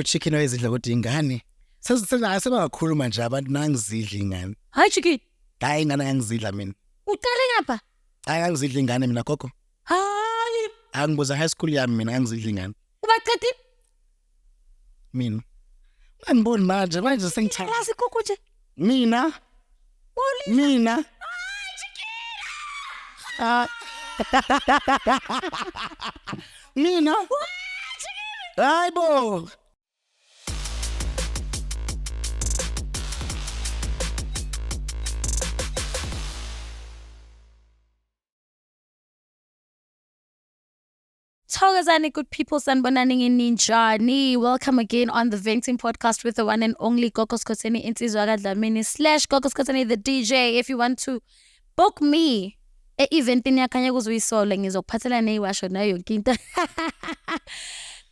chicken wayezidla kodwa ingane. Sebangakhuluma nje abantu nangizidla ingane. Hayi chicken. Hayi ingane angizidla mina. Uqale ngapha? Hayi angizidla ingane mina gogo. Hayi. Angibuza high school yami mina angizidla ingane. Ubaqedile? Mina. Angiboni manje sengithanda. Yazi gogo nje. Mina. Mina. Mina. Hayibo. Thokozani good people, sanibonani ninjani. Welcome again on the Venting Podcast with the one and only Consultation /Gogo Skoteni the DJ. If you want to book me e-event yakhanya kuzuyisole ngizokuphathela neyiwasho nayo yonke into.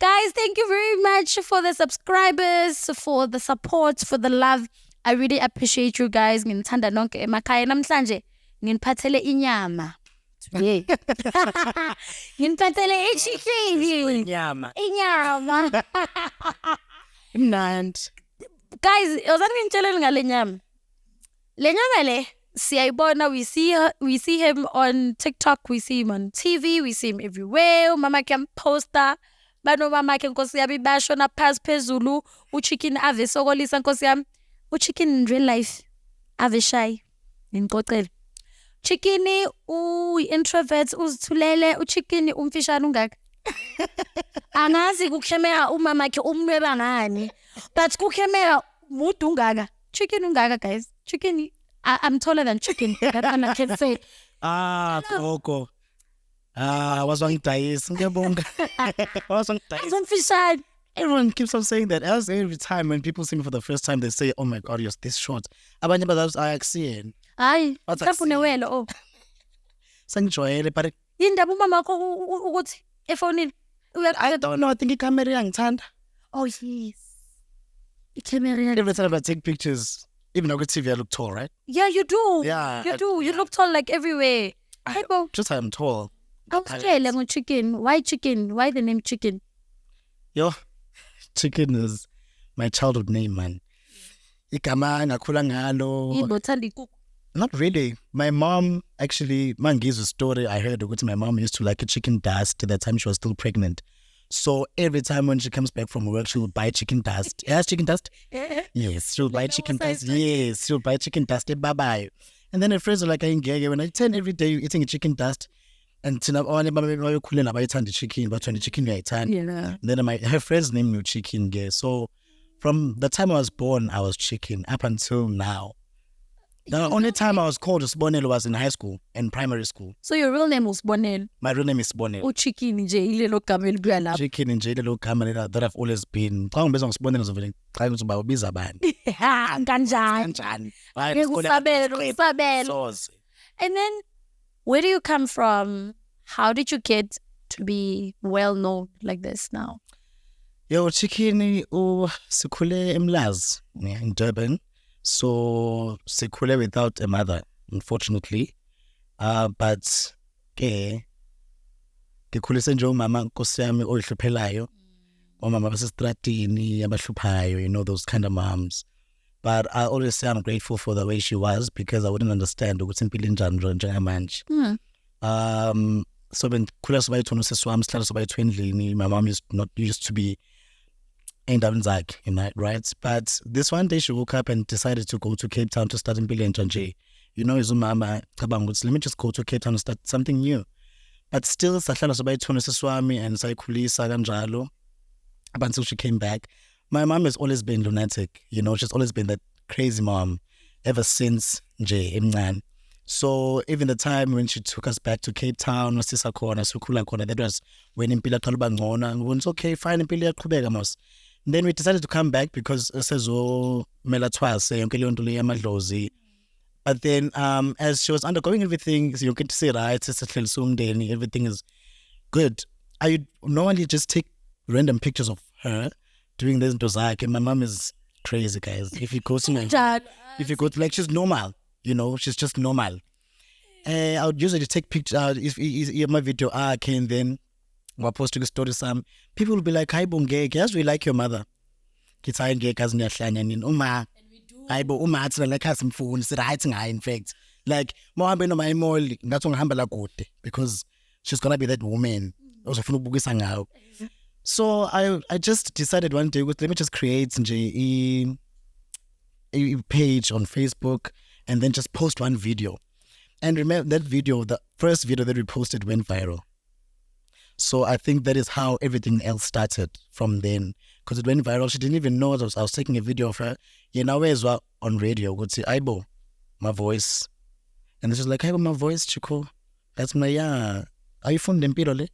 Guys, thank you very much for the subscribers, for the support, for the love. I really appreciate you guys. Nginithanda nonke emakhaya. Namhlanje nginiphathele inyama. Yeah. Nginiphathele ichicken. Inyama. Imnandi. Guys, ozani ngitshela ngale nyama. Le nyama le siyayibona, we see him on TikTok, we see him on TV, we see him everywhere. Mama ke poster. Bano mama ke nkosi yami bashona phansi phezulu. Uchicken ave sokolisa nkosi yami. Uchicken in real life ave shy. Ngicocela. Chicken introvert uzithulele, uchicken umfishana ungaka. Angazi kukhemera umama ke umnweba ngani. But kukhemera mudu ungaka. Chicken ungaka guys. Chicken I'm taller than chicken. That one I can say. Gogo. Wazwangidayisa ngiyabonga. Wazwangidayisa. Everyone keeps on saying that. Else every time when people see me for the first time, they say, "Oh my God, you're this short." Abanye badala ayakusiyeni. Hayi, mhlawumbe unewele oh. Sengijwayele but yindaba umama wakho ukuthi efonini. I don't know, I think icamera iyangithanda. Oh yes. Icamera. Every time I take pictures, even on TV I look tall, right? Yeah, you do. Yeah. You do. You look tall like everywhere. Just I'm tall. I'm chicken. Why chicken? Why the name chicken? Yo, chicken is my childhood name, man. Igama ngakhula ngalo. Ibothanda ikuku. Not really. My mom actually, man gives a story I heard ukuthi my mom used to like a chicken dust at that time she was still pregnant. So every time when she comes back from work, she would buy chicken dust. Yes, chicken dust? Yes, she would buy chicken dust. Yes, she would buy chicken dust. Bye-bye. And then her friends are like, when I turn every day eating a chicken dust, and the chicken, but when the chicken yeah. Then her friends named me chicken. Yeah. So from the time I was born, I was chicken up until now. The only time I was called Sbonelo was in high school and primary school. So your real name was Bonel? My real name is Bonel. Chicken in jail, chicken in jail, that I've always been. Kanjani? And then, where do you come from? How did you get to be well known like this now? Yo, chicken, sikhule emlazi in Durban. So sikhule without a mother, unfortunately. But ngikhulise nje umama nkosi yami oyihluphelayo. Omama basestratini abahluphayo, you know, those kind of moms. But I always say I'm grateful for the way she was because I wouldn't understand ukuthi impilo injani njengamanje. So when khula sobayithu nosisi wami sihlala sobayithu endlini, my mom used to be endaweni zakhe, you know, right? But this one day she woke up and decided to go to Cape Town to start impilo entsha nje. You know, izumama cabanga ukuthi let me just go to Cape Town and start something new. But still sahlala sobayithu nosisi wami and sayikhulisa kanjalo up until she came back. My mom has always been lunatic, you know, she's always been that crazy mom ever since nje emncane. So even the time when she took us back to Cape Town, that was when impilo yaqala uba ngcono. It's okay, fine, impilo iyaqhubeka mos. Then we decided to come back because sezomela thwase yonke leyo nto yamadlozi. But then as she was undergoing everything, you get to say right, everything is good. I normally just take random pictures of her doing this into zakhe. My mom is crazy, guys. If you go to like she's normal, you know, she's just normal. I would usually take pictures if my video and then we're posting a story. Some people will be like, "Hi Bongeke, yes, we like your mother." ngithi hayi ngeke aze niyahlanya nini uma hayibo uma athi la ekhaya simfuni sithi right ngayi in fact like mohambe noma imall ngathi ungahamba la kude because she's gonna be that woman ozofuna ukubukisa ngayo. So I just decided one day, let me just create nje a page on Facebook and then just post one video. And remember that video, the first video that we posted went viral. So I think that is how everything else started from then. Because it went viral. She didn't even know I was taking a video of her. You know, as well on radio, would say, Aibo, my voice. And this was like, Aibo, my voice, Chico. That's my, yeah. Are you from Dempirole?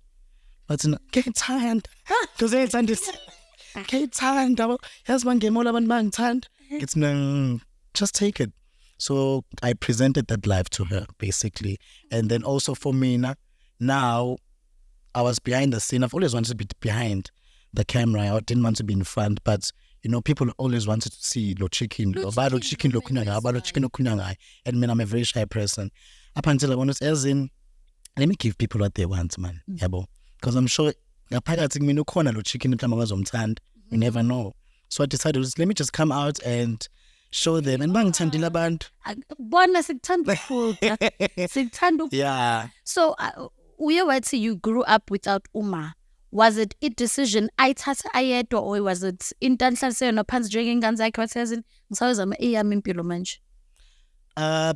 But get tired. Because it's on this. Get tired. Here's one game all about man tired. It's just take it. So I presented that live to her, basically. And then also for me, now I was behind the scene. I've always wanted to be behind the camera. I didn't want to be in front. But, you know, people always wanted to see lo chicken. And me, I'm a very shy person. Up until I wanted to, as in, let me give people what they want, man. Because I'm sure, you never know. So I decided, let me just come out and show them. And bangithandile abantu. Bona sikuthanda. Yeah. So you grew up without Uma. Was it a decision ayithatha ayedwa or was it into enhlanhleni phansi njengengane zakhe wathi ngisawuzama eyami impilo manje?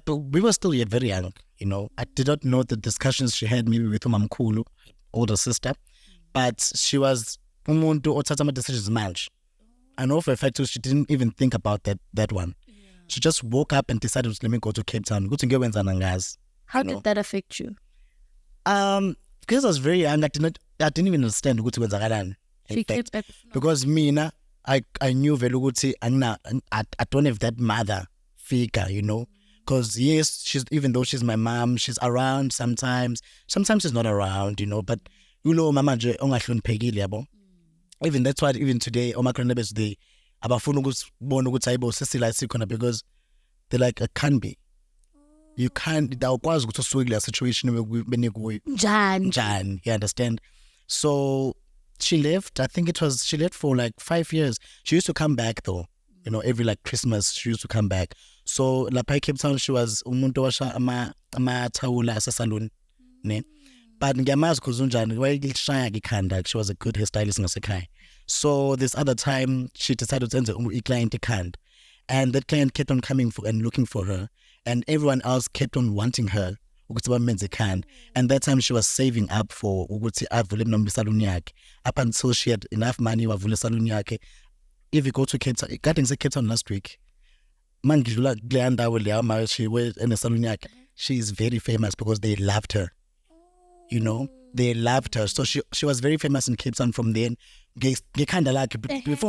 But we were still very young, you know. I did not know the discussions she had maybe with Umamkhulu, older sister, but she was umuntu othatha ama decisions manje. I know for a fact she didn't even think about that one. Yeah. She just woke up and decided, let me go to Cape Town. How did that affect you? Because I was very young, I didn't even understand what was going on. Because me, I knew very well I don't have that mother figure, you know. Because yes, even though she's my mom, she's around sometimes. Sometimes she's not around, you know. But you know, mama nje ongahloniphekile yabo. Even that's why even today, Omakronebes they abafuna ukubona ukuthi ayibo sesila sikhona because they're like, it can't be. You can't. Awukwazi ukuthi usuke kule situation benikuyo. Njani, you understand? So she left. I think she left for like 5 years. She used to come back though. You know, every like Christmas she used to come back. So lapha Cape Town she was umuntu washa amathawula asesalon, ne. But ngiyamazi kuzunjani wayishaya ikhanda. She was a good hairstylist ngasekhaya. So this other time she decided to send a client ikhanda, and that client kept on coming for and looking for her, and everyone else kept on wanting her ukuthi bamenze ikhanda. And that time she was saving up for ukuthi avule nombe salon yakhe up until she had enough money wavule salon yakhe. If you go to Cape Town, I say Cape Town last week, mangidlula kule ndawo leya she went in a salon yakhe. She is very famous because they loved her. You know, they loved her. So she was very famous in Cape Town from then. Before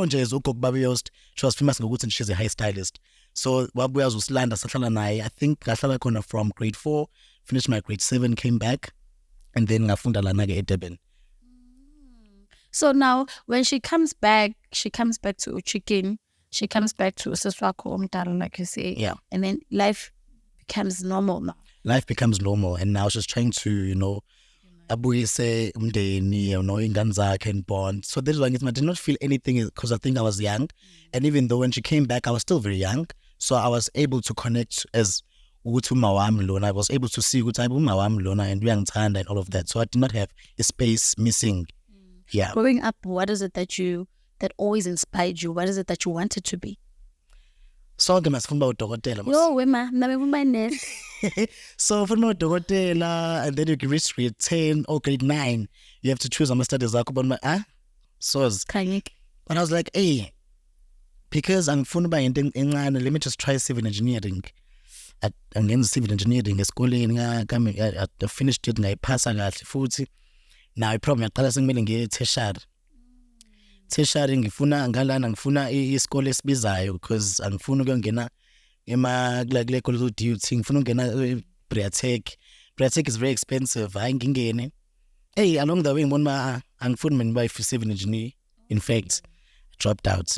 she was famous and she's a hairstylist. So wabuya usilanda sahlala naye. I think ngahlala khona from grade 4, finished my grade 7, came back, and then ngafunda lana ke eDurban. So now when she comes back to Chicken, she comes back to Siswako Umdala, like you say. Yeah. And then life becomes normal now. Life becomes normal, and now she's trying to, you know, abuyise umndeni, you know, ingane zakhe and bond. So that's why I did not feel anything because I think I was young. And even though when she came back, I was still very young. So I was able to connect as ukuthi umawami lona. I was able to see ukuthi umawami lona and uyangithanda and all of that. So I did not have a space missing. Yeah. Growing up, what is it that always inspired you? What is it that you wanted to be? So masifuna udokotela. Yo, wema, mna nurse. So ufuna udokotela, and then you reach grade 10 or grade 9, you have to choose ama studies zakho but so but I was like, hey, because angifuna uba into encane, let me just try civil engineering. Angenza civil engineering esikoleni I finished it ngayiphasa kahle futhi. Now i-problem yaqala sekumele ngiye tertiary. Tertiary ngifuna ngalana ngifuna isikole esibizayo because angifuna ukungena kule college of duty, ngifuna ukungena Briatech. Briatech is very expensive. Hayi ngingene. Hey, along the way ngibona angifuni mina uba civil engineer. In fact, I dropped out.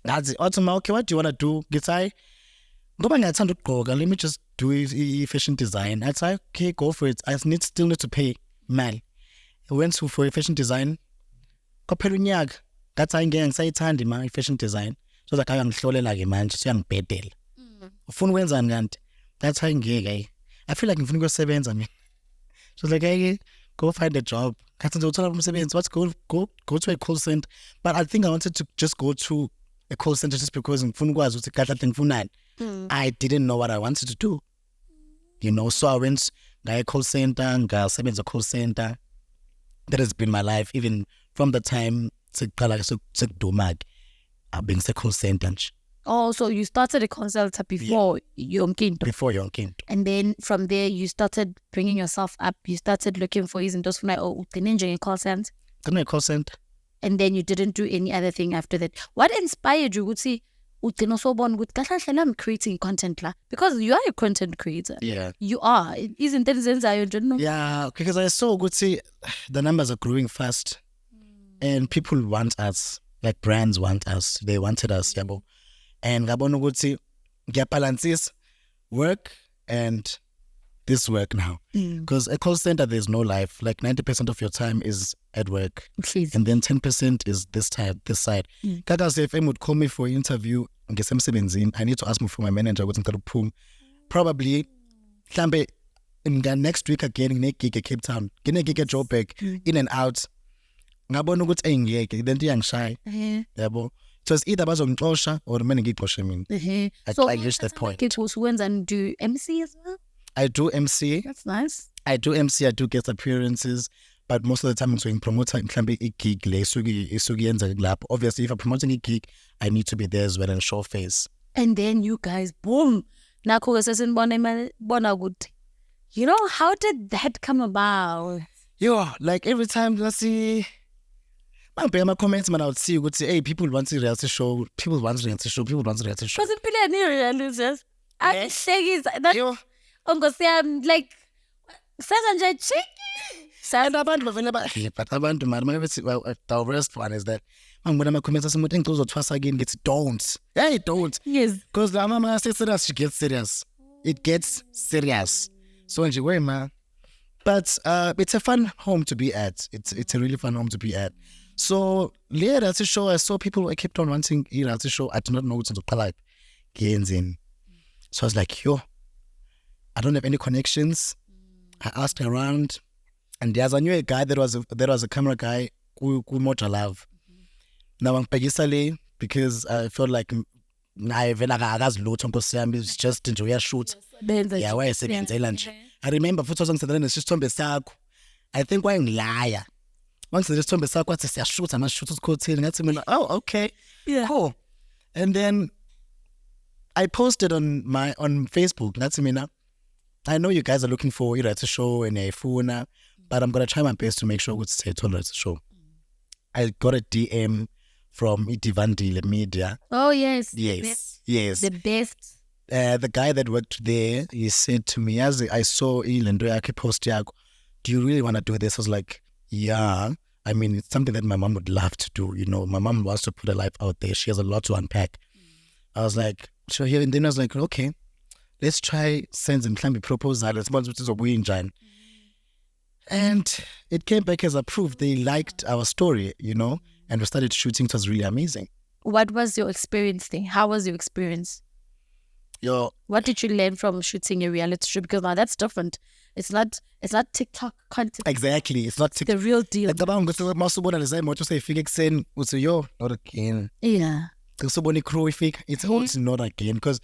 Ngathi okay, what do you want to do? Ngithi ngoba ngiyathanda ukugqoka, let me just do fashion design. I said, okay, go for it. I still need to pay imali. I went for fashion design. Kwaphela unyaka ngathi hayi ngeke ngisayithandi ma i-fashion design. So like angihlolela-ke manje siyangibhedela. Ufuna ukwenzani kanti? Ngathi hayi ngeke I feel like ngifuna ukuyosebenza mina. She was like, hey, go find a job. Ngathi ngizothola umsebenzi. Let's go to a call center. But I think I wanted to just go to a call center just because ngifuna ukwazi ukuthi kahle ngifunani. I didn't know what I wanted to do. You know, so I went ngaya call center, ngasebenza call center. That has been my life even from the time sekuduma I've been a call center nje. Oh, so you started a consultant before Yonkinto. Before Yonkinto. And then from there you started bringing yourself up. You started looking for izinto like, oh, a call center. A call center. And then you didn't do any other thing after that. What inspired you? I'm creating content la, because you are a content creator. Yeah. You are. Isn't that yeah, because I saw the numbers are growing fast. And people want us. Like brands want us. They wanted us, yabo. And ngabona ukuthi ngiyabalances work and this work now. Because a call center there's no life. Like 90% of your time is at work. Please. And then 10% is this side. Kaka CFM would call me for an interview. I need to ask me for my manager. Probably next week again in Cape Town. Gig a job back in and out. Ngabona ukuthi engeke then iyangishaya yabo. It was either bazongixosha or mina ngixoshe mina. I reached that point. And do MC as well? I do MC. That's nice. I do MC, I do guest appearances, but most of the time I'm doing promoter mhlambe i-gig le isuki yenza lapho. Obviously if I'm promoting a gig, I need to be there as well and show face. And then you guys, boom. Nakho sesinibona good. You know, how did that come about? Yo, like every time I see my comments, man, I would see, hey, people want a reality show. Because in reality, I'm saying that I'm like, but the worst one is that when my comments again, don't. Hey, don't. Yes. Because the mama says serious, she gets serious. It gets serious. So anyway, man. But it's a fun home to be at. It's a really fun home to be at. So later at the show, I saw people who kept on wanting at the show. I do not know what to call like KZN. So I was like, yo, I don't have any connections. I asked around, and I knew a guy that was a camera guy who much I love. Now I'm Pegisale because I felt like it's just enjoy a shoot. Yeah, why I say lunch. I remember for 2007 it's just I think why I'm liar. Once they just told me, shoot and I shoot oh, okay. Yeah. Cool. And then I posted on Facebook. That's me now. I know you guys are looking for a show and a phone, but I'm gonna try my best to make sure it's a show. I got a DM from Itivandi Media. Oh yes. Yes. Yes. The best. The guy that worked there, he said to me, as I saw Ilendo Yaki post, do you really want to do this? I was like, yeah. I mean, it's something that my mom would love to do. You know, my mom wants to put her life out there. She has a lot to unpack. I was like, sure, here. And then I was like, okay, let's try send him a proposal. Let's and it came back as approved. They liked our story, you know, and we started shooting. It was really amazing. What was your experience there? How was your experience? What did you learn from shooting a reality show? Because now that's different. It's not TikTok content. Exactly. It's not TikTok. The real deal. Not again. Yeah. It's also not again because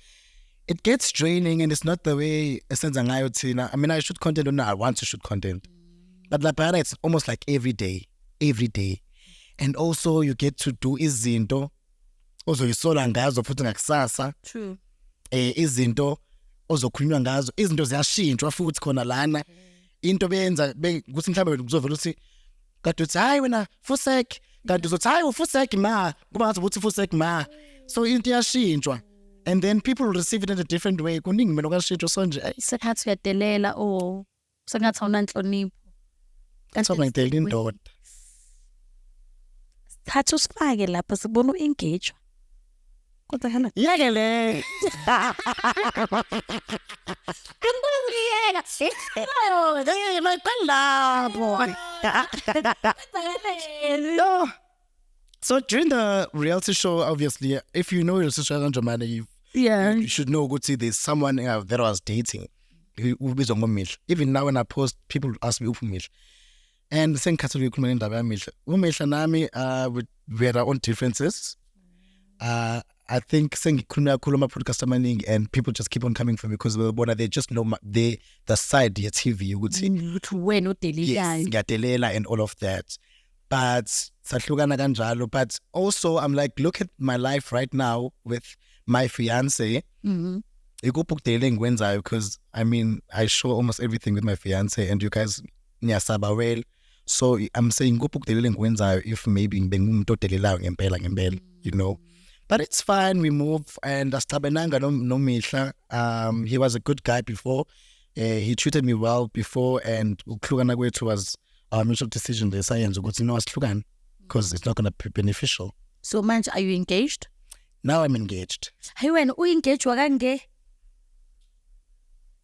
it gets draining and it's not the way I mean, I shoot content or not. I want to shoot content. But it's almost like every day. And also you get to do izinto. Also you saw ngazo futhi ngakusasa. True. Izinto ozokhulunywa ngazo izinto ziyashintshwa futhi khona lana into beyenza ukuthi mhlawumbe kuzovela ukuthi kade uthi hayi wena fusek kade uzothi hayi ufusek ma kuba ngathi uthi fusek ma so into iyashintshwa and then people receive it in a different way kuningi mina okashintshwa so nje sengathi uyadelela or sengathi awunanhlonipho kanti ngidela indoda thatha usifake lapha sibona uengage kodwa kana yeke le So during the reality show, obviously, if you know reality show kanjani, you should know good. See, there's someone that I was dating. Even now when I post, people ask me upumil. And the same category nami we had our own differences. I think kuluma podcast amaning and people just keep on coming for me because they just know the side TV you would see. Yes, ngiyatelela and all of that. But sahlukana kanjalo. But also I'm like, look at my life right now with my fiance. Because I mean I show almost everything with my fiance and you guys niyasaba well. So I'm saying if maybe ngempela, you know. But it's fine, we move and asitabenanga no mihla. He was a good guy before. He treated me well before and ukuhlukana kwethu was our mutual decision. The science asihlukane because it's not going to be beneficial. So manje, are you engaged? Now I'm engaged. Hey, when engaged wakange?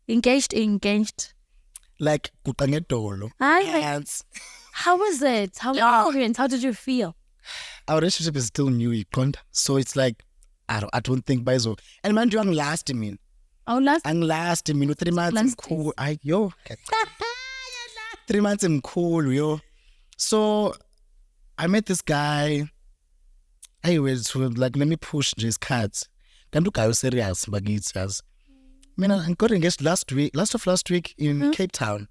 Engaged. Like kutangedolo. How was it? How did you feel? Our relationship is still new, so it's like I don't think by so. And man, you ang last mean. Oh, last. Ang last mean 3 months. I'm cool. 3 months. I'm cool, yo. So I met this guy. I was like, let me push his cards. Can't do guy serious, but it's just. I got engaged last week in Cape Town.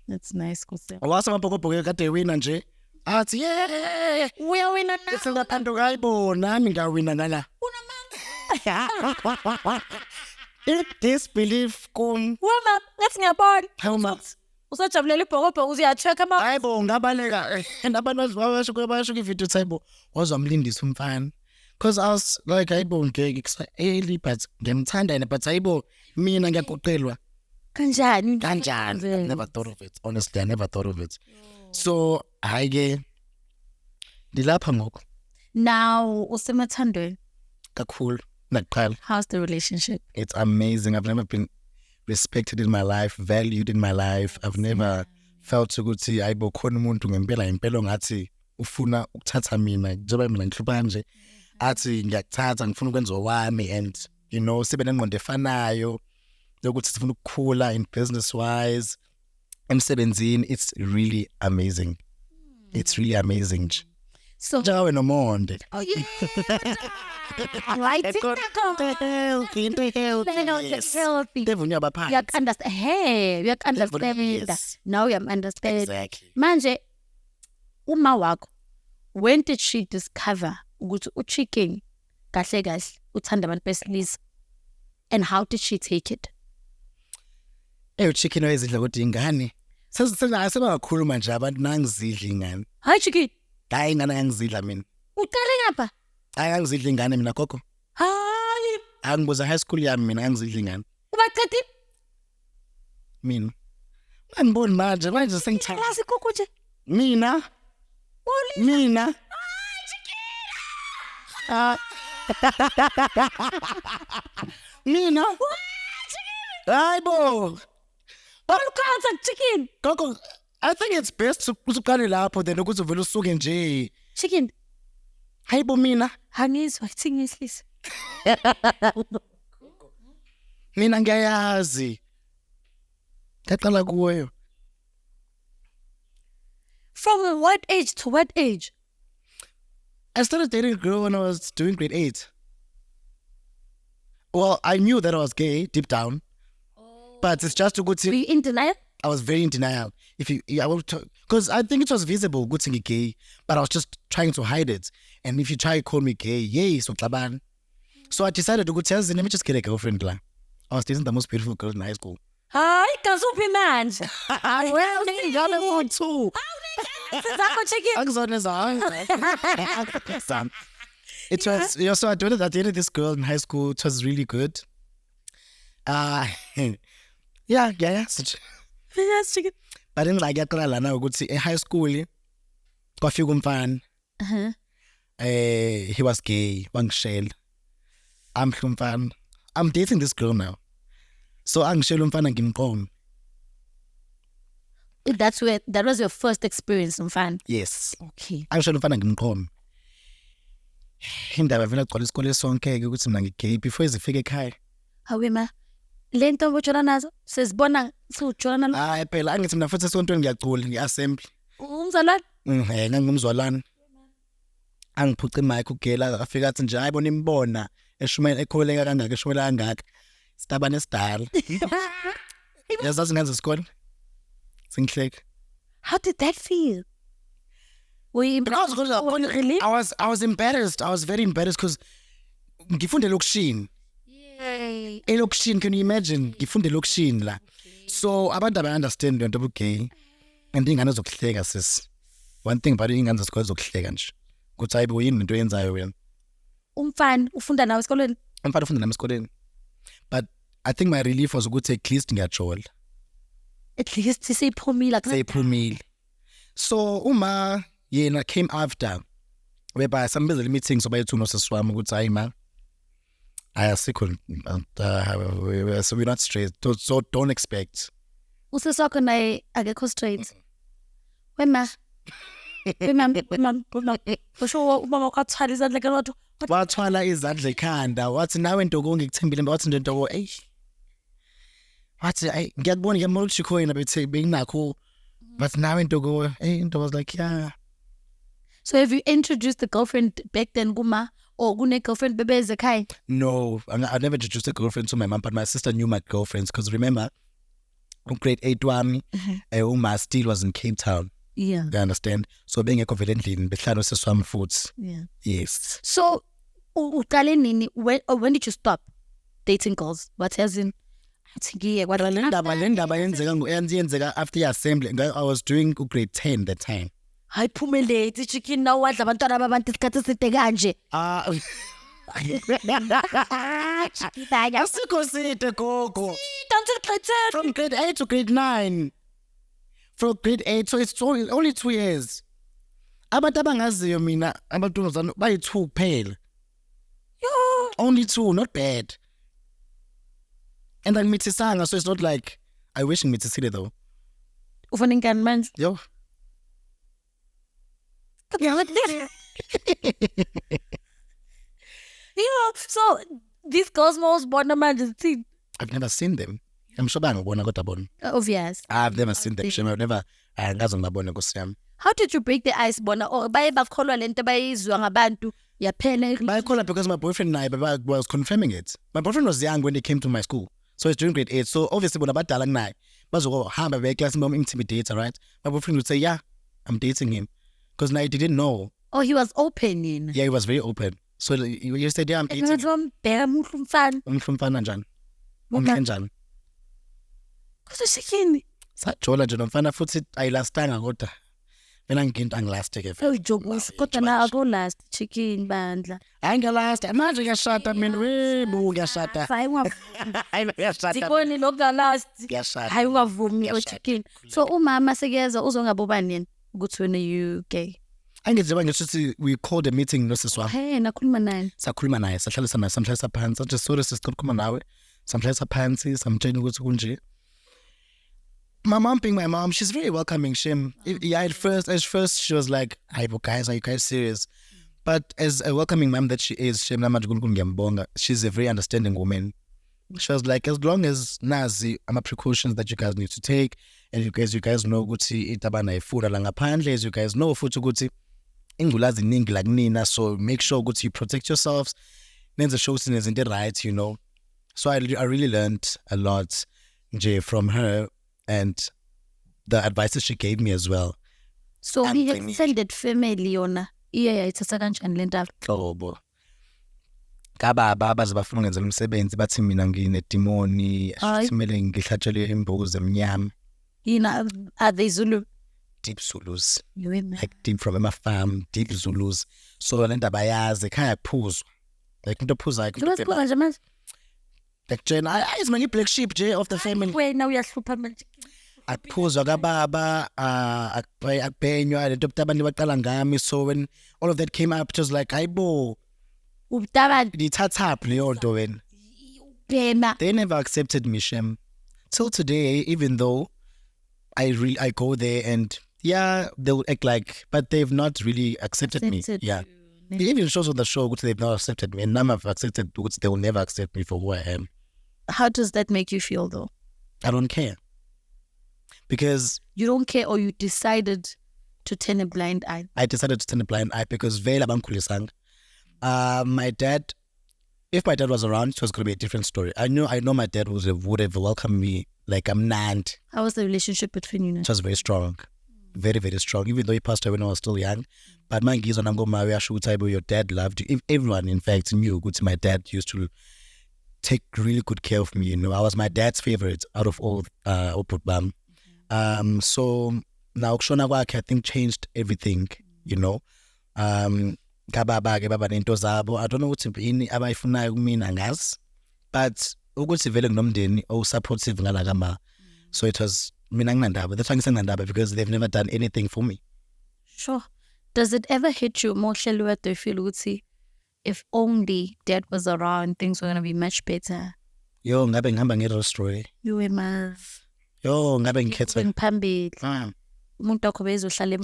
That's nice, Kose. Yeah, we are winning now. It's a tanto gaibo, nami ngawina ngala. Disbelief kum. Wama, let's ngiyabona. How much? Usajabulela ibhokobhoko uyacheck ama. Hayibo ngabaleka. And abantu bayasho ivideo thayibo wazamlindisa umfana. Because I was like, hayibo ngeke but ngiyamthanda yena but hayibo mina ngiyagoqelwa. Kanjani? I never thought of it. Honestly, I never thought of it. So, dilapha ngoku. Now, usemathandweni. Kakhulu nakuqala. How's the relationship? It's amazing. I've never been respected in my life, valued in my life. I've never felt ukuthi ayibo khona umuntu ngempela ngathi ufuna ukuthatha mina njengoba mina ngihlupha kanje athi ngiyakuthatha ngifuna ukwenza wami and you know sibe nengqondo efanayo lokuthi sifuna ukukhula in business wise. Emsebenzini, it's really amazing. It's really amazing. So, Jawe no monde. Oh yeah. Right. Healthy. Understand. Hey, you understand. Yes. Now you understand. Exactly. Manje, uma wako, when did she discover ukuthi uchicken kahle kahle uthanda abantu besilisa, and how did she take it? Chicken wayezidla kodwa ingane. Sebakhuluma nje abantu nangizidla ingane. Hayi chicken. Hayi ingane angizidla mina. Uqale ngapha? Hayi angizidla ingane mina gogo. Hayi. Angibuza high school yami mina angizidla ingane. Ubaqedile? Mina. Angiboni manje sengithanda. Class gogo nje. Mina. Mina. Mina. Hayibo. Chicken. Gogo, I think it's best uqale lapho then ukuthi uvela usuke nje. Chicken. Hayibo mina. Hangizwa ithingislisa. Mina ngiyayazi. Ngaqala kuwe. From what age to what age? I started dating a girl when I was doing grade 8. Well, I knew that I was gay deep down. But it's just a good thing. Were you in denial? I was very in denial. Because I think it was visible, good thing gay, but I was just trying to hide it. And if you try to call me gay, yay, so klaban. So I decided to go tell them, let me just get a girlfriend. I was dating the most beautiful girl in high school. Hi, Kazupi man. Well, they got one too. It was, so I dated this girl in high school. It was really good. Yeah. Yes, chicken. But then like yaqala lana ukuthi high school kwafika umfana. He was gay, wangishela. Umfana. I'm dating this girl now. So angishela umfana ngimqoma. That was your first experience, umfana. Yes. Okay. Angishela umfana ngimqoma. indaba vele agcwala isikole sonke-ke ukuthi mina ngigay before izifike ekhaya. Hawe ma, le nto obutshela nazo sezibona siwujona lo Hayi phela angithi mina futhi esontweni ngiyacula ngi-assembly. umzalwane. Ngangingumzwalwane. Angiphuca imic ugela afika athi nje hayi bona imbona eshumela ekhuleka kangaka eshumela kangaka. Sitabane sidala. Yazazi ngenza isikole. Singihleka. How did that feel? Were you Because really? I was embarrassed. I was very embarrassed because ngifunde lokishini. Yay. Elokishini, can you imagine? Ngifunde lokishini la. So abantu abayi-understand lento gay. And ingane zokuhleka sis. One thing about ingane zesikole zokuhleka nje. Kuthi hayibo yini into yenzayo wena. Umfana ufunda nawe esikoleni? Umfana ufunda nami esikoleni. But I think my relief was ukuthi at least ngiyajola. At least siyiphumile Seyiphumile. So uma yena came after whereby sambizela meetings obayethu nosisi wami ukuthi hayi ma ayasikho so we're not straight, so don't expect. usisi wakho naye akekho straight. Wema usho ubaba wakho athwala izandla ke wathi Wathwala izandla ekhanda wathi nawe Ntogo ngikuthembile wathi nje Ntogo wathi ay ngiyakubona ngiyamona ukuthi khoyina bethe benginakho but nawe Ntogo Ntogo was like yeah. So have you introduced the girlfriend back then kuma or kune girlfriend bebeze ekhaya? No, I never introduced a girlfriend to my mom, but my sister knew my girlfriends because remember, grade 8 wami, Uma still was in Cape Town. Yeah. You understand? So being a confidently in Behlano Seswam Foods. Yeah. Yes. So uqale nini when did you stop dating girls? What has in Lendaba yenzeka after the assembly. I was doing grade 10 that time. hayi phumeleti chicken now wadla abantwana babantu isikhathi eside kanje. Asikho side gogo. Until grade 10. From grade 8 to grade 9. From grade 8, so it's only 2 years. Abantu abangaziyo mina abantomazana bayi2 kuphela. Only 2, not bad. And then mithisanga, so it's not like I wish mithisile though. Ufuna ingane manje? Yo. Yeah, so these girls most born manje thing. I've never seen them. I'm sure bangibona kodwa bona. Obvious. I've never seen them. I've never ngaze ngabona kusiyami. How did you break the ice bona or baye bakholwa lento bayizwa ngabantu yaphela? Bayakholwa because my boyfriend and I was confirming it. My boyfriend was young when he came to my school. So it's during grade 8. So obviously bona badala kunaye. Bazohamba be class mom intimidate, right? My boyfriend would say, "Yeah, I'm dating him." Because now he didn't know. Oh, he was open in. Yeah, he was very open. So you said, "Yeah, I'm dating him." Umfana njani? Umfana. Kuzoshikini. Sajola nje nomfana futhi ayilastanga kodwa. Mina nginto angilast ke. Oh, jokes. Kodwa na ako last chicken bandla. Angelast. Manje ngiyashada mina webo ngiyashada. Hayi Ngiyashada. Siboni lokho last. Ngiyashada. Hayi ungavumi chicken. So umama sekeza uzongabobani yena ukuthi wena you gay. Angithi ngisho we called a meeting nosisi wami. Hey, nakhuluma naye. Sakhuluma naye, sahlalisa naye, samhlalisa phansi. Just sorry sikhuluma nawe. Samhlalisa phansi, samtshela ukuthi kunje. My mom being my mom, she's very welcoming. Yeah, at first she was like, "Hey, guys, are you guys serious?" But as a welcoming mom that she is, she's a very understanding woman. She was like, as long as nazi precautions that you guys need to take, and you guys know ukuthi itabana ifura la ngaphandle, as you guys know futhi ukuthi ingulazi iningi like nina, so make sure ukuthi you protect yourselves. Nenze show izinto right, you know. So I really learned a lot nje from her and the advices she gave me as well. So he had sended family yona. Yeah, ithatha kanjani le ndaba? Hlobo. Kababa baze bafuna ngenzela umsebenzi bathi mina nginedemoni, kumele ngihlatshelwe imbuzi emnyama. Yina are they Zulu? Deep Zulus. Like Like deep from my farm, deep Zulus. So le ndaba yazi ekhaya kuphuzwa. Like into ophuza like What's going on manje? like Jane, is my black sheep J of the family. Wena uyahlupha manje. Akuphuzwa kababa akubhenywa lento abantu baqala ngami, so when all of that came up it was like hayibo Ubtabani dithathaphi leyo nto wena. bhema. They never accepted me, Shem. Till today, even though I go there and yeah, they'll act like, but they've not really accepted me. Yeah. It even shows on the show which they've not accepted me, and none have accepted which they will never accept me for who I am. How does that make you feel though? I don't care. Because you don't care, or you decided to turn a blind eye? I decided to turn a blind eye because vele abankhulisanga. My dad, if my dad was around, it was going to be a different story. I know my dad would have welcomed me like I'm Nand. How was the relationship between you now? It was very strong. Very, very strong. Even though he passed away when I was still young. But my gizo nango Maria Shutaibo, your dad loved you. If everyone, in fact, knew good. My dad used to take really good care of me. You know, I was my dad's favorite out of all Oputbam. So now Shona Wak, I think, changed everything, you know. Kababa nento zabo. I don't know what's in abayifuna kumina ngazi, but ukuthi vele kunomndeni supportive ngalakama. So it was mina nginandaba. That's why ngisenandaba, because they've never done anything for me. Sure. Does it ever hit you emotionally where you feel ukuthi if only dad was around, things were gonna be much better? Yo, ngabe ngihamba nge-restaurant. You were mad. Yo, ngabe ngikhetha phambili. Umuntu wakho bezohlala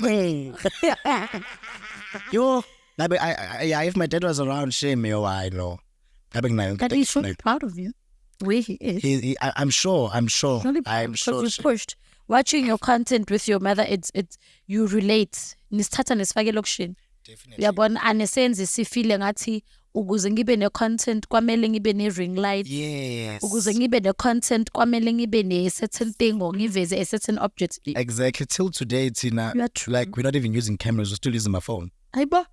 yo, ngabe I if my dad was around, shame yo, I know. That he's so proud of you. Where he is. I'm sure. I'm sure. You pushed. Watching your content with your mother, it's you relate. Nisithatha nisifake lokushini. Definitely. Uyabona anesenze sifile ngathi ukuze ngibe ne-content kwamele ngibe ne-ring light. Yes. Ukuze ngibe ne-content kwamele ngibe ne-certain thing or ngiveze a certain object. Exactly. Till today, Tina, like we're not even using cameras. We're still using my phone.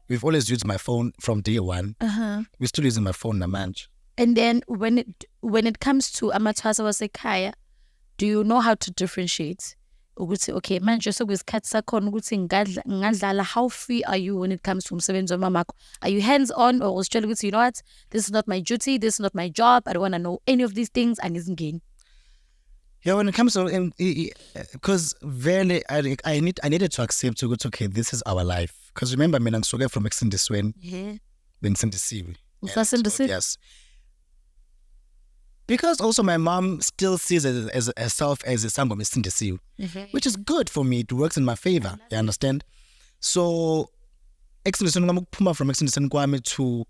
We've always used my phone from day one. We're still using my phone, Namanj. And then when it comes to amathwasa wasekhaya, do you know how to differentiate? Ukuthi okay manje sekuyisikhathi sakhona ukuthi ngadlala. How free are you when it comes to umsebenzi wamamakho? Are you hands on, or usitshela ukuthi you know what, this is not my duty, this is not my job, I don't want to know any of these things, angizingeni? Yeah, when it comes to because really I needed to accept to go to, okay, this is our life. Because remember, mina ngisuke from Exindisweni. Yeah. Bengisindisiwe. Yes. Because also my mom still sees it as herself as a sangoma isindisiwe, which is good for me. It works in my favor. You understand? So, Exindisweni from Exindisweni kwami to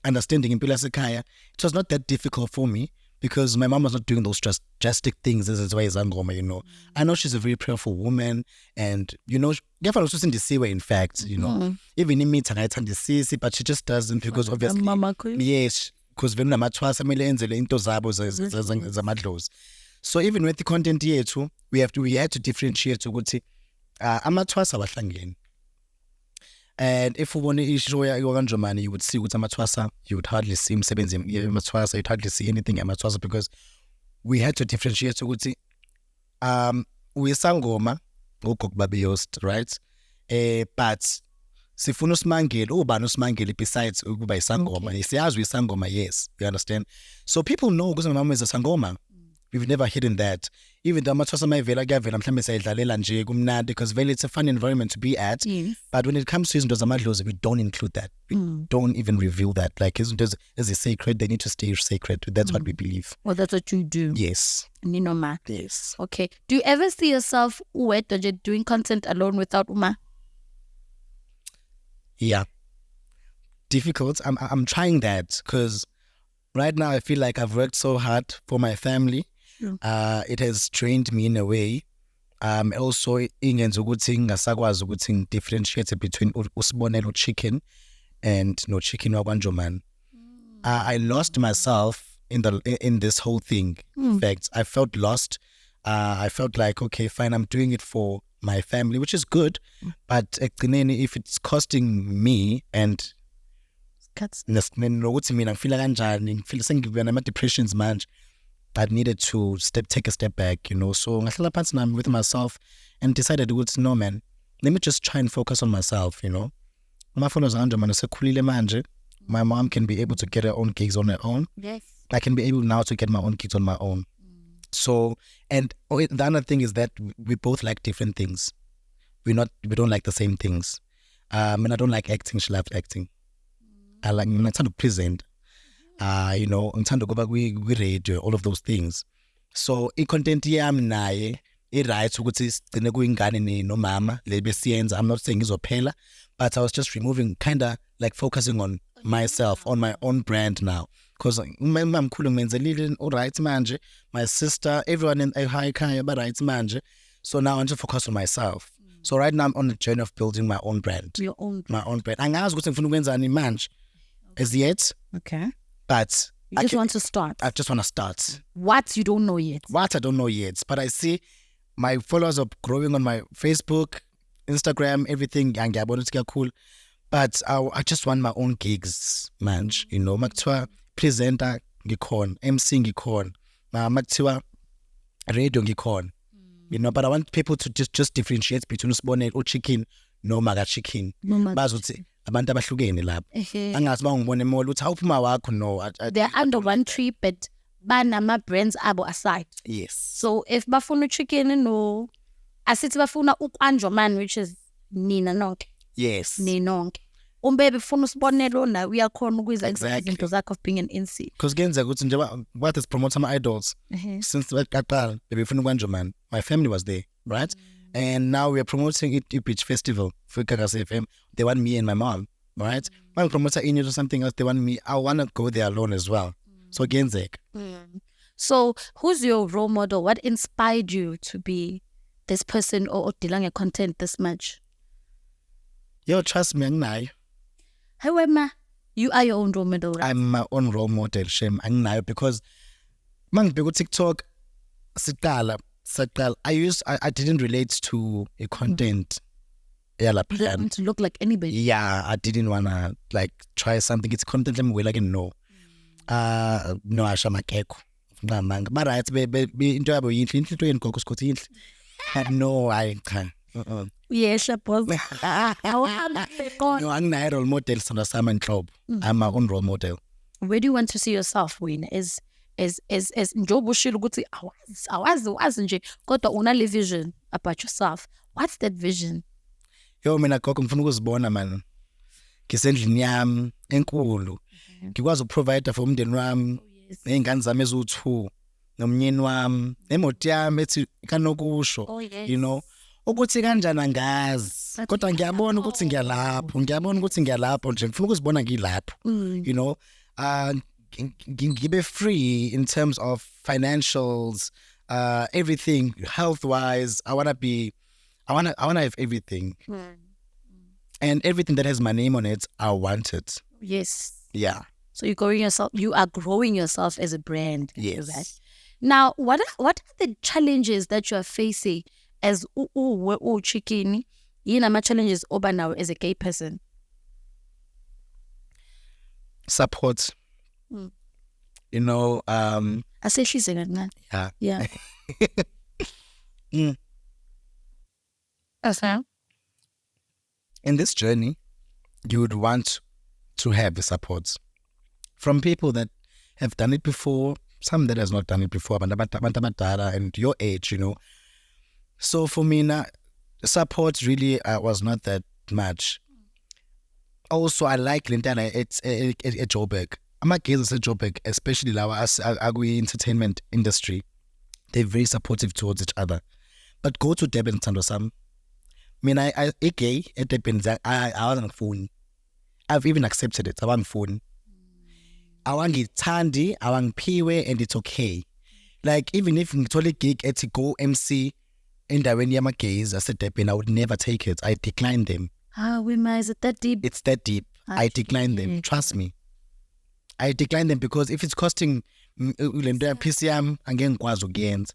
understanding impilo yasekhaya, it was not that difficult for me because my mom was not doing those drastic things as well as Angoma, you know. I know she's a very prayerful woman, and you know, therefore also way, in fact, you know. Even in me, but she just doesn't, because obviously, yes, because when into zabo. So even with the content here too, we had to differentiate to ukuthi amathwasa abahlangene. And if we want to show you, you would see with amathwasa, you would hardly see umsebenzi amathwasa, you'd hardly see anything amathwasa, because we had to differentiate to ukuthi we sangoma ukokbabiyost, right? But sifuna usimangele, ubani usimangele besides ukuba isangoma. Siyazi isangoma, yes, you understand? So people know because my mom is a sangoma. We've never hidden that. Even though amathwasa mayivela kuyavela mhlambe sayidlalela nje kumnandi, because vele it's a fun environment to be at. Yes. But when it comes to izinto zamadlozi, we don't include that. We don't even reveal that. Like izinto as is sacred, they need to stay sacred. That's what we believe. Well, that's what you do. Yes. Ninoma. Yes. Okay. Do you ever see yourself doing content alone without Uma? Yeah. Difficult. I'm trying that because right now I feel like I've worked so hard for my family. It has trained me in a way. Also ingenza ukuthi ngasakwazi ukuthi differentiate between usibonelo chicken and no chicken wakwanjomani. I lost myself in this whole thing. In fact, I felt lost. I felt like, okay, fine, I'm doing it for my family, which is good, but if it's costing me and nokuthi mina ngifila kanjani, ngifila sengibuya nama depressions manje, I needed to take a step back, you know. So ngahlala phansi nami with myself and decided ukuthi no man, let me just try and focus on myself, you know. Amafoni zanje manje sekhulile manje. My mom can be able to get her own gigs on her own. Yes. I can be able now to get my own gigs on my own. So, and the other thing is that we both like different things. We don't like the same things. And I don't like acting. She loves acting. I trying to present. You know, ngithanda kuba kwi-radio, all of those things. So i-content yami naye i-right ukuthi sigcine kuyingane nomama le besiyenza. I'm not saying izophela, but I was just removing, kind of like focusing on myself, on my own brand now. Because alright manje, my sister, everyone in high but right manje. So now I want to focus on myself. So right now I'm on the journey of building my own brand. Your own. My own brand. Angazi ukuthi ngifuna ukwenzani manje as yet, Okay. but You just want to start. I just want to start. What you don't know yet. What I don't know yet, but I see my followers are growing on my Facebook, Instagram, everything. And cool. But I just want my own gigs, man. You know, makuthiwa presenter ngikhona, MCing ngikhona, makuthiwa radio ngikhona. You know, but I want people to just differentiate between usibonele chicken noma ka chicken. Bazi ukuthi abantu abahlukene lapho. Angathi bangibone mall uthi awuphuma wakho no. They're under one tree but banama brands abo aside. Yes. So if bafuna chicken no asithi bafuna ukwanjwa man, which is nina nonke. Yes. Ninonke. Umbebe ufuna usibonelo na uyakhona ukwiza izinto zakho of being an NC. Because kenzeka ukuthi njengoba what is promote ama idols since baqala bebefuna ukwanjwa man. My family was there, right? And now we are promoting it Beach Festival for KZN. They want me and my mom, right? When promoter in or something else, they want me. I want to go there alone as well. So kenzeka. So who's your role model? What inspired you to be this person or dealing content this much? Yo, trust me, anginayo. Hey, Wema, you are your own role model, right? I'm my own role model, Shem. Anginayo because mangibheka TikTok siqala I didn't relate to a content. You didn't want to look like anybody. Yeah, I didn't wanna like try something. It's content I'm like no. No asha makeko. Mara it's be into yabo yinhle into yenkoko sikhothi yinhle. No, I can't. Yes, boss. No, anginayo role model sami enhlobo. I'm my own role model. Where do you want to see yourself, Wayne? Is njoba ushilo ukuthi awazi nje kodwa unale vision about yourself. What's that vision? Yo mina gogo ngifuna ukuzibona man. Ngisendlini yami enkulu. Ngikwazi ukuprovide for umndeni wami, nezingane zami eziwu2, nomnyeni wami, nemoti yami ethi kanokusho. You know, ukuthi kanjani angazi. Kodwa ngiyabona ukuthi ngiyalapho nje ngifuna ukuzibona ngilapho. You know, give free in terms of financials, everything, health wise. I wanna have everything. And everything that has my name on it, I want it. Yes. Yeah. So you are growing yourself as a brand. Yes. Right? Now, what are the challenges that you are facing as chicken? My challenges over now as a gay person. Support. You know, I say she's a good man. Yeah. In this journey, you would want to have the support from people that have done it before, some that has not done it before, and your age, you know. So for me, support really was not that much. Also, I like Lintana. It's a Joburg. I'm a gaze at Joburg, especially as agri entertainment industry. They're very supportive towards each other. But go to Durban, Sandosam. I mean, I gay at Durban. I wasn't phone. I've even accepted it. I want phone. I want it tandy. I want piwe, and it's okay. Like even if you told a gig at go MC in the when you're gays, I said Durban, I would never take it. I declined them. Wima, is it that deep? It's that deep. I decline them. Trust me. I decline them because if it's costing PCM, again.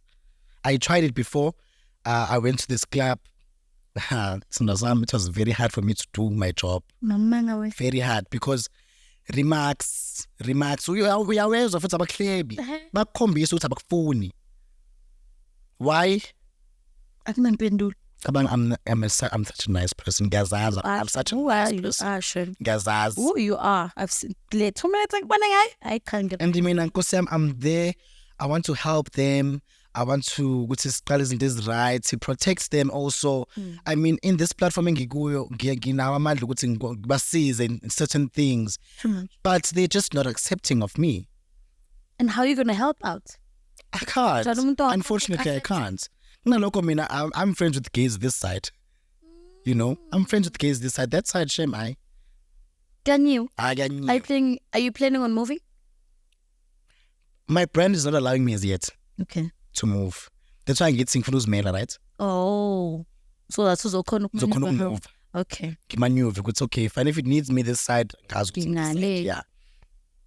I tried it before. I went to this club. It was very hard for me to do my job. Very hard because remarks. We are aware of it's about clearly. But combis it's about phone. Why? I'm such a nice person. Gazaz. I'm such a nice person. Gazaz. Who you are? I've seen 2 minutes like when I can't get. And I mean, I'm there. I want to help them. I want to go to scholars in this rights. It protects them also. I mean, in this platform, in certain things, but they're just not accepting of me. And how are you going to help out? I can't. Unfortunately, I can't. I'm friends with gays this side. You know, I'm friends with gays this side. That side, shame I. Can you? I can. Are you planning on moving? My brand is not allowing me as yet Okay. to move. That's why I'm getting for those mail, right? Oh. So that's also Move. Okay. Maneuver. It's okay. Fine. If it needs me this side, yeah.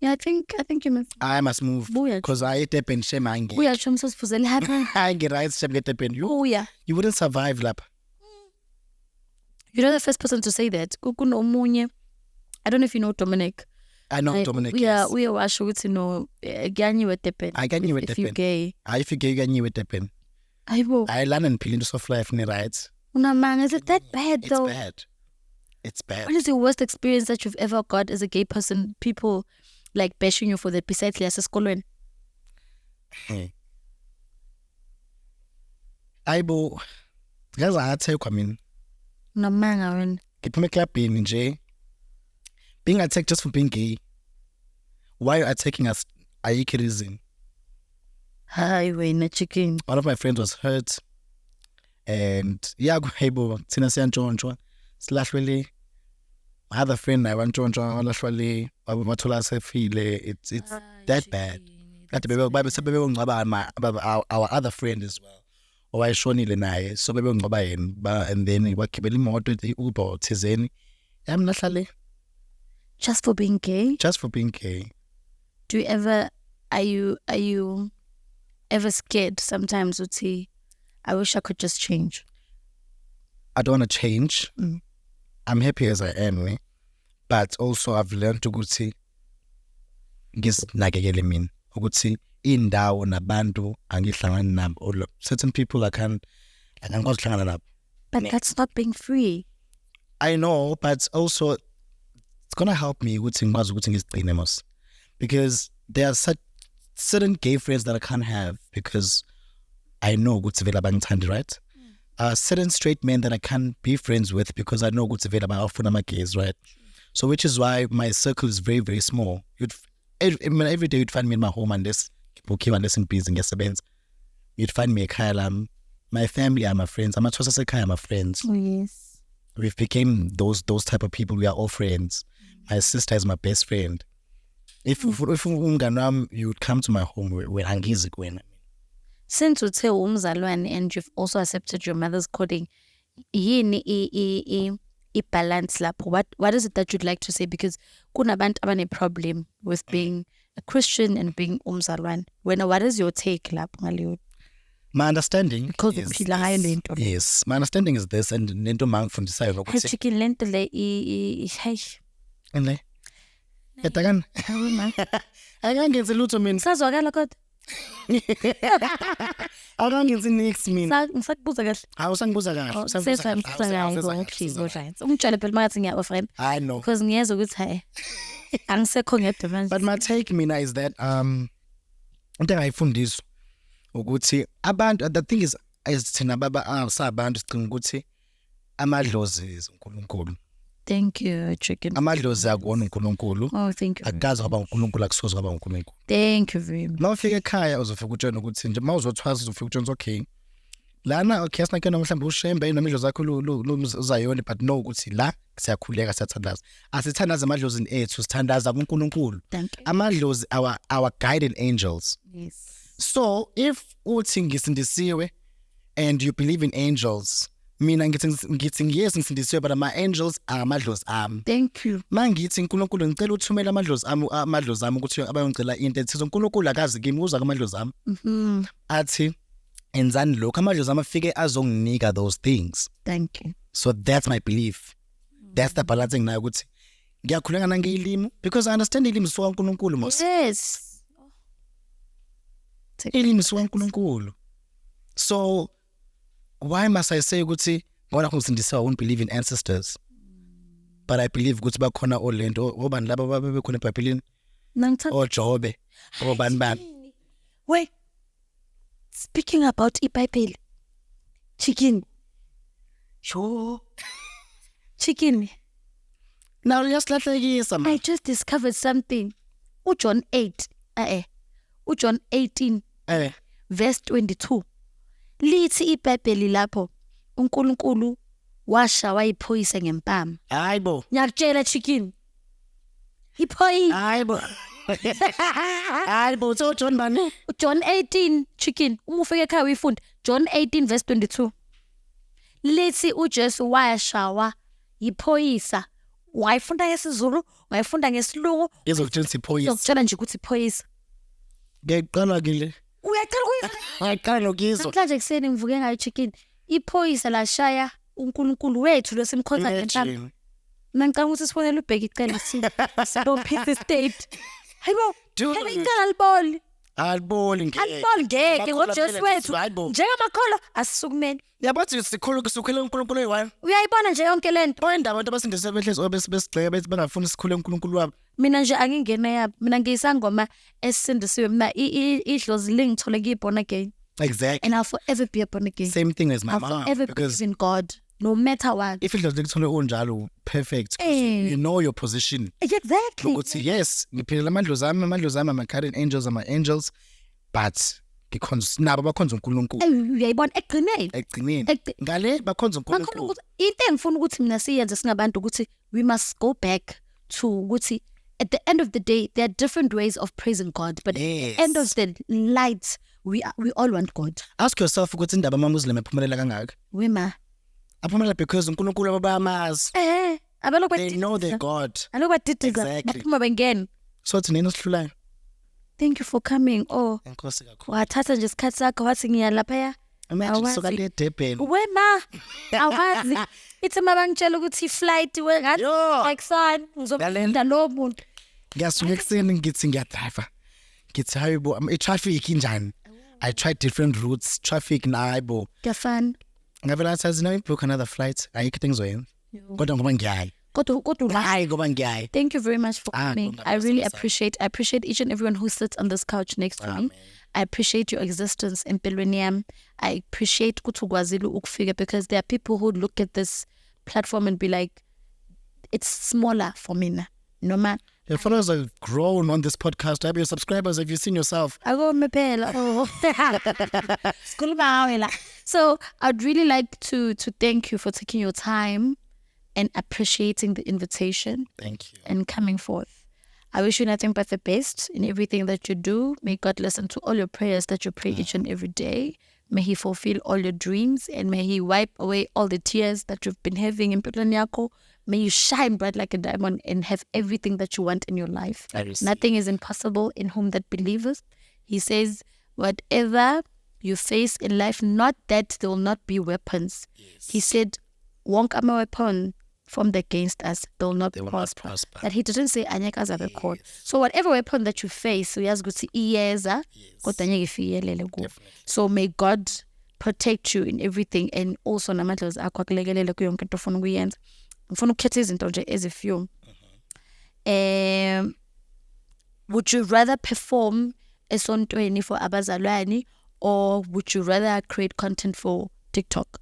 Yeah, I think you must. I must move because I tap and shame I get. We are chums for the happen. I get right. Shame get tap and you. Oh yeah. You wouldn't survive, lap. You're not the first person to say that. I don't know if you know Dominic. I know Dominic. Yeah, we are sure to know. Ganyi with the pen. I ganyi with the pen. If you're gay. If you're gay, ganyi with the pen. I will. I learn and peel into life, right? No man, is it that bad though? It's bad. What is your worst experience that you've ever got as a gay person? People like bashing you for that besides Lias Skolwen? Aibo, guys, I tell you, I mean, no man, I mean, get me clap in J. Being attacked just for being gay. Why are you attacking us? Aiki reason. Highway na chicken. One of my friends was hurt, and yeah, Aibo, Tina Sian Chonchwa, slash really. My other friend, I want Chonchwa, literally, Matola feel it's that bad. That baby, our other friend as well. Or I show Nile naye, so baby and then what keep moto Uber KZN. I'm not sure. Just for being gay? Just for being gay. Do you ever are you ever scared sometimes to say, I wish I could just change? I don't want to change. I'm happy as I am, but also I've learned to go see nagekele mina ukuthi indawo nabantu angihlangani nabo. Certain people I can't ukuhlangana nabo. But that's not being free. I know, but also it's gonna help me ukuthi ngikwazi ukuthi ngizigcine mos, because there are certain gay friends that I can't have because I know ukuthi vela bangithandi, right? Certain straight men that I can't be friends with because I know ukuthi vela bayafuna ama-gays, right? So which is why my circle is very, very small. Every day you'd find me in my home unless in busy ngesebenza. You'd find me ekhaya lami. My family are my friends. Amathosa sekhaya are my friends. Oh yes. We've became those type of people. We are all friends. My sister is my best friend. If you would come to my home when angizi kwena. Since you tell umzalwane and you've also accepted your mother's coding, yini balance lapho. What is it that you'd like to say? Because kunabantu abane problem with being a Christian and being umzalwane. What is your take lapho ngaleyo? My understanding because is yes, my understanding is this, and nento mangifundisayo ukuthi chicken lento le le yatakan akangenzi lutho mina sazwakala kodwa akangenzi next mina ngisakubuza kahle awusangibuza kahle ungitshela phela manje ngiya friend I know because ngiyeza ukuthi hayi angisekho ngedwa manje. But my take mina is that into engayifundiswa ukuthi abantu, the thing is thina baba sabantu sicinga ukuthi amadlozi uNkulunkulu. Thank you, chicken. Amadlozi akuwona uNkulunkulu. Oh, thank you. Akazi kwaba uNkulunkulu, akusoze kwaba uNkulunkulu. Thank you very much. Mawufika ekhaya uzofika utshena ukuthi nje mawuzothwasa uzofika utshena okay. Lana okay asinakena mhlawumbe ushembe noma idlozi zakho uzayona, but no ukuthi la siyakhuleka siyathandaza. Asithandaza amadlozi ethu, sithandaza uNkulunkulu. Amadlozi our guardian angels. Yes. So if uthi ngisindisiwe and you believe in angels, mina ngithi yes ngisindisiwe, but my angels are amadlozi ami. Thank you. Mangithi uNkulunkulu ngicela uthumela amadlozi ami ukuthi abayongicela into ethi uNkulunkulu akazi kimi uza kwamadlozi ami. Athi enzani lokho amadlozi ami afike azonginika those things. Thank you. So that's my belief. That's the balancing nayo ukuthi ngiyakhuleka nangeyilimi because I understand ilimi so uNkulunkulu mos. Yes. Ilimi so uNkulunkulu. So why must I say ukuthi ngona ngisindisa I won't believe in ancestors, but I believe ukuthi bakhona olento obani laba babekhona eBhayibhelini oJobe obani bani. Wait, speaking about iBhayibheli, chicken. Sure. Chicken. Now yasilahlekisa man. I just discovered something. John 8. John 18. Verse 22. Lithi iBhayibheli lapho uNkulunkulu washawa iphoyisa ngempama. Hayibo. Ngiyakutshela chicken. Iphoyisa. Hayibo. Hayibo so John bani? John 18 chicken. Uma ufike ekhaya uyifunda. John 18 verse 22. Lithi uJesu washawa iphoyisa. Wayifunda ngesiZulu, wayifunda ngesilungu. Izokutshela iphoyisa. Izokutshela nje ukuthi iphoyisa. Ngiyaqala kile. Uyaqala kuyizwa. Ngiyaqala lokizwa. Namhlanje kuseni ngivuke ngayo chicken. Iphoyisa lashaya uNkulunkulu wethu losimkhonza ngentamo. Mina ngicela ukuthi sibonele ubheka icela peace state. Hayibo, icala liboli. Aliboli ngeke. Aliboli ngeke ngoJesu wethu. Njengamakholwa asisukumeni. Yabathi sikhulele uNkulunkulu eyi-1. Uyayibona nje yonke lento. Oyindaba abantu abasindise behlezi besigxeka bethi bangafuni sikhulele uNkulunkulu wabo. Mina nje angingene yabo. Mina ngiyisangoma esindisiwe. Mina idlozi lingithole ngiyibona again. Exactly. And I'll forever be born again. Same thing as my I'll mom. forever Because believe in God, no matter what. if idlozi likuthole unjalo perfect. You know your position. Exactly. Ukuthi yes, ngiphilela amandlozi ami ama guardian angels ama angels, but nabo bakhonza uNkulunkulu. Uyayibona ekugcineni. Ngale bakhonza uNkulunkulu. Into engifuna ukuthi mina siyenze singabantu ukuthi we must go back to ukuthi at the end of the day there are different ways of praising God, but Yes. at the end of the light we all want God. Ask yourself ukuthi indaba amaMuslim ephumelela kangaka. Wema. Aphumelela because uNkulunkulu abayamazi. Abaloku They know their God. Aloku badidika. Exactly. Baphuma bengena. So thina esihlulayo. Thank you for coming. Oh, Enkosi kakhulu. wathatha nje isikhathi sakho wathi ngiya lapha. Imagine soka le Durban. Wema. Awazi. Ithi mabangitshela ukuthi flight wengathi Yo. like son ngizobenda lo muntu. Ngiyasuka ekseni ngithi ngiyadrive. Ngithi hayibo i-traffic injani? I tried different routes. Traffic nayibo. Kafana. Ngavela says now book another flight. Ayikho into engizoyenza. Kodwa ngoba ngiyayi. Kodwa Hayi ngoba ngiyayi. thank you very much for coming. no, I really that's appreciate each and everyone who sits on this couch next to me. I appreciate your existence empilweni yami. I appreciate ukuthi ukwazile ukufika because there are people who look at this platform and be like it's smaller for me. Noma Your followers have grown on this podcast. Have your subscribers? Have you seen yourself? akomephela. Oh. Sikhuluma ngawe la. So I'd really like to thank you for taking your time and appreciating the invitation Thank you. and coming forth. I wish you nothing but the best in everything that you do. May God listen to all your prayers that you pray each and every day. May He fulfill all your dreams and may He wipe away all the tears that you've been having in empilweni yakho. May you shine bright like a diamond and have everything that you want in your life. I receive. Nothing is impossible in whom that believeth. He says, whatever you face in life, not that there will not be weapons. Yes. He said, won't come a weapon formed against us, they will not They will not prosper. prosper. But he didn't say anyaka azabe khona. So whatever weapon that you face, uyazi ukuthi iyeza, kodwa angeke ifinyelele kuwe. So may God protect you in everything and also namadlozi akho akulekelele kuyo yonke into ofuna ukuyenza. Ngifuna ukukhetha izinto nje ezifew. Would you rather perform esontweni for abazalwane or would you rather create content for TikTok?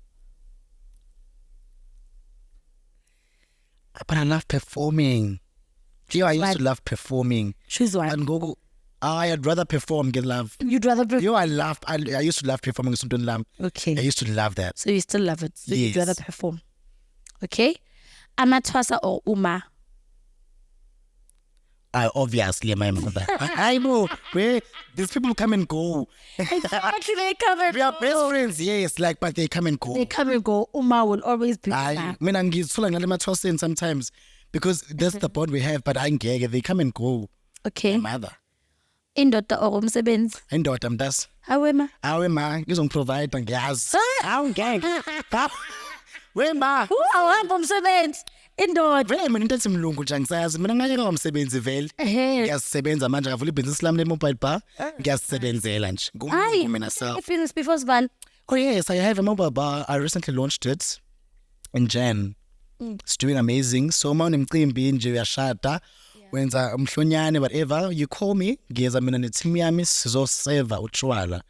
But I love performing. Gee, I used to love performing. Choose one. And go. I'd rather perform. Get love. You'd rather perform. Yo, I used to love performing something lamb. Okay. I used to love that. So you still love it. So you'd Yes. rather perform. Okay. Amathwasa or Uma? Obviously, my mother. I know. Where these people come and go. Actually, they come and We are best friends, yes, like, but they come and go. They come and go. Uma will always be I back. mean, I'm ngizithola ngale mathwaseni sometimes because that's the bond we have, but I ngeke, they come and go. Okay. My mother. Indoda or umsebenzi? Indoda mntasi. Hawe ma? Awe ma, ngizongiprovide ngiyazi. Awu ngeke. We ma. Awuhamba umsebenzi. Indoda. Vele mina into ethi mlungu nje angisayazi. Mina ngeke umsebenzi vele. Ngiyasebenza manje ngavula ibhizinisi lami le-mobile bar. Ngiyasebenzela nje. Ngumlungu mina self. Business before Svan. Oh yes, I have a mobile bar. I recently launched it in Jan. It's doing amazing. So uma unemcimbi nje uyashada, wenza umhlonyane whatever, you call me, ngiyeza mina ne-team yami sizoseva utshwala.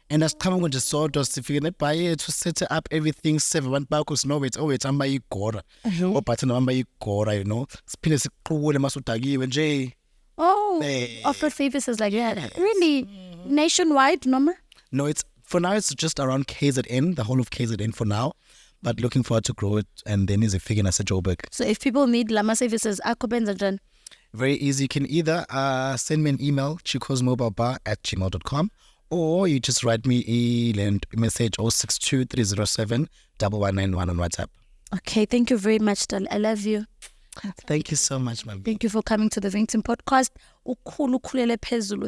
And asiqhamuke nje sodwa sifike nebar yethu set up everything, serve abantu bakho sinowethu owethu amba igora. Obhathana bamba igora, you know. Siphinde siqukule masudakiwe nje. Oh, Eh. offer services like that. Really? Nationwide, no? No, it's for now it's just around KZN, the whole of KZN for now. but looking forward to grow it and then is a figure as a Joburg. So if people need Lama services, akubenza. Very easy. You can either send me an email, chicosmobilebar@gmail.com, or you just write me a message 062-307-1191 on WhatsApp. Okay, thank you very much, Dal. I love you. Thank you so much, ma'am. Thank you for coming to the Vington podcast.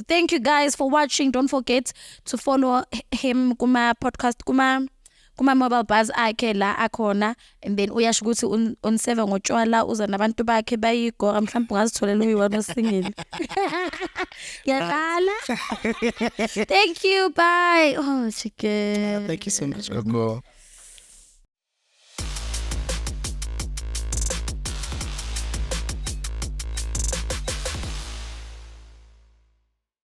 Thank you guys for watching. Don't forget to follow him kuma podcast kuma mobile buzz akhe la akhona, and then uyasho ukuthi unseve ngotshwala uza nabantu bakhe bayigora mhlawumbe ungazitholela uyiwona singile. Ngiyaqala. Thank you, bye. Oh chicken. Thank you so much, Gogo.